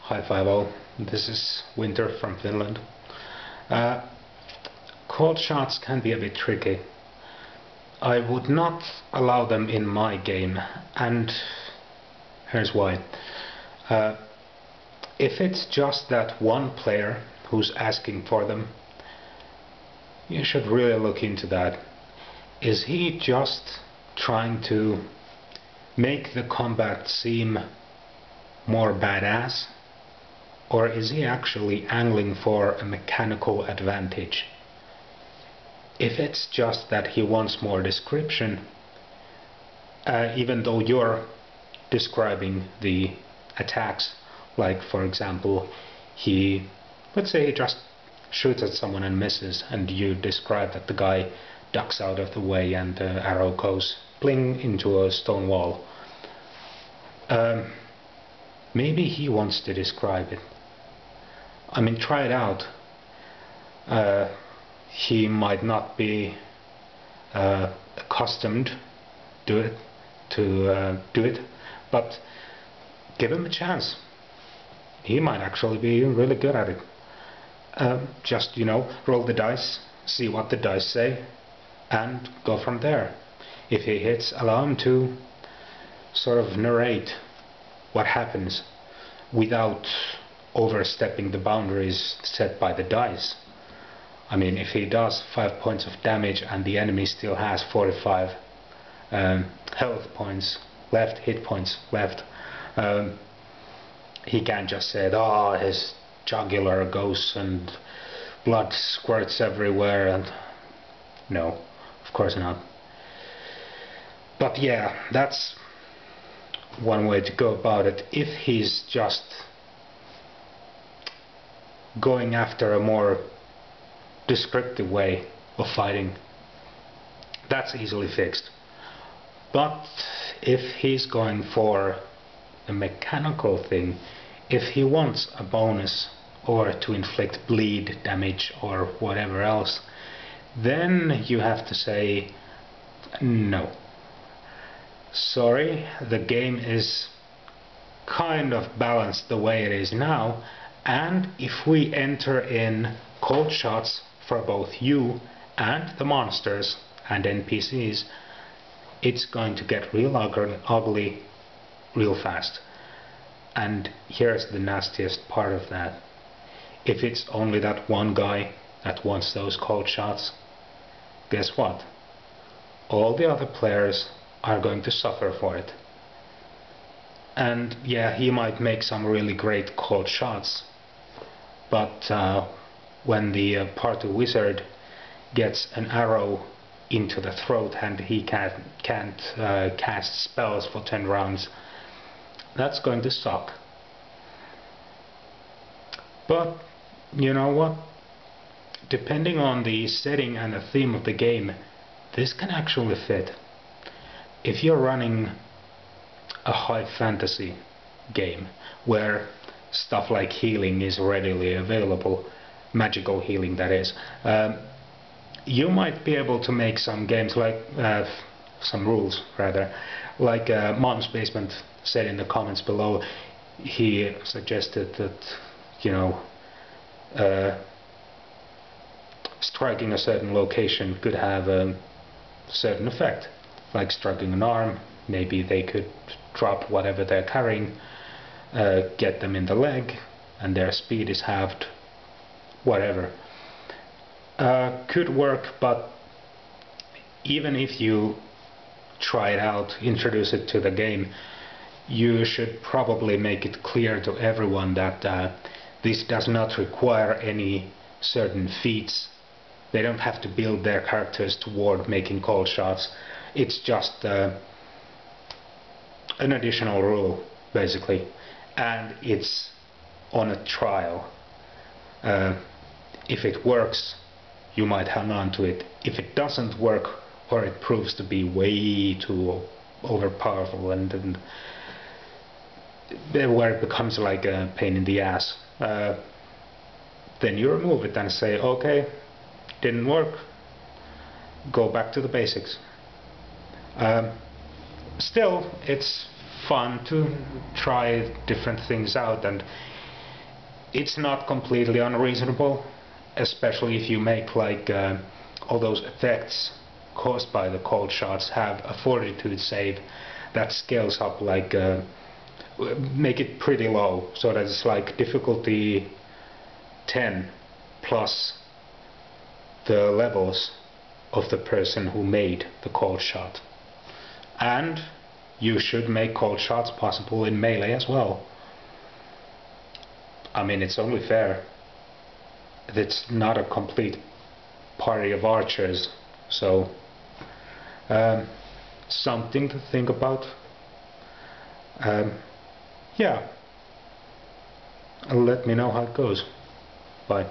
Hi 5O, this is Winter from Finland. Cold shots can be a bit tricky. I would not allow them in my game, and here's why. If it's just that one player who's asking for them, you should really look into that. Is he just trying to make the combat seem more badass? Or is he actually angling for a mechanical advantage? If it's just that he wants more description, even though you're describing the attacks, like for example, let's say he just shoots at someone and misses, and you describe that the guy ducks out of the way and the arrow goes bling into a stone wall. Maybe he wants to describe it. I mean, try it out. He might not be accustomed to do it, but give him a chance. He might actually be really good at it. Just, roll the dice, see what the dice say, and go from there. If he hits, allow him to sort of narrate what happens without overstepping the boundaries set by the dice. I mean, if he does 5 points of damage and the enemy still has 45 health points left, hit points left, he can't just say, oh, his jugular goes and blood squirts everywhere, and no, of course not. But yeah, that's one way to go about it. If he's just going after a more descriptive way of fighting, that's easily fixed. But if he's going for a mechanical thing, if he wants a bonus or to inflict bleed damage or whatever else, then you have to say no. Sorry, the game is kind of balanced the way it is now, and if we enter in cold shots for both you and the monsters and NPCs, it's going to get real ugly real fast. And here's the nastiest part of that. If it's only that one guy that wants those cold shots, guess what? All the other players are going to suffer for it. And yeah, he might make some really great cold shots, but when the party wizard gets an arrow into the throat and he can't cast spells for 10 rounds, that's going to suck. But you know what? Depending on the setting and the theme of the game, this can actually fit. If you're running a high fantasy game where stuff like healing is readily available, magical healing that is, you might be able to make some games like some rules rather, like Mom's Basement said in the comments below. He suggested that striking a certain location could have a certain effect, like striking an arm. Maybe they could drop whatever they're carrying, get them in the leg, and their speed is halved, whatever. Could work, but even if you try it out, introduce it to the game, you should probably make it clear to everyone that this does not require any certain feats. They don't have to build their characters toward making cold shots. It's just an additional rule, basically, and it's on a trial. If it works, you might hang on to it. If it doesn't work, or it proves to be way too overpowerful and where it becomes like a pain in the ass, then you remove it and say, okay, didn't work, go back to the basics. Still, it's fun to try different things out, and it's not completely unreasonable, especially if you make like all those effects caused by the cold shots have a fortitude save that scales up, like make it pretty low, so that it's like difficulty 10 plus the levels of the person who made the cold shot. And you should make cold shots possible in melee as well. I mean, it's only fair. It's not a complete party of archers, so something to think about. Yeah, let me know how it goes. Bye.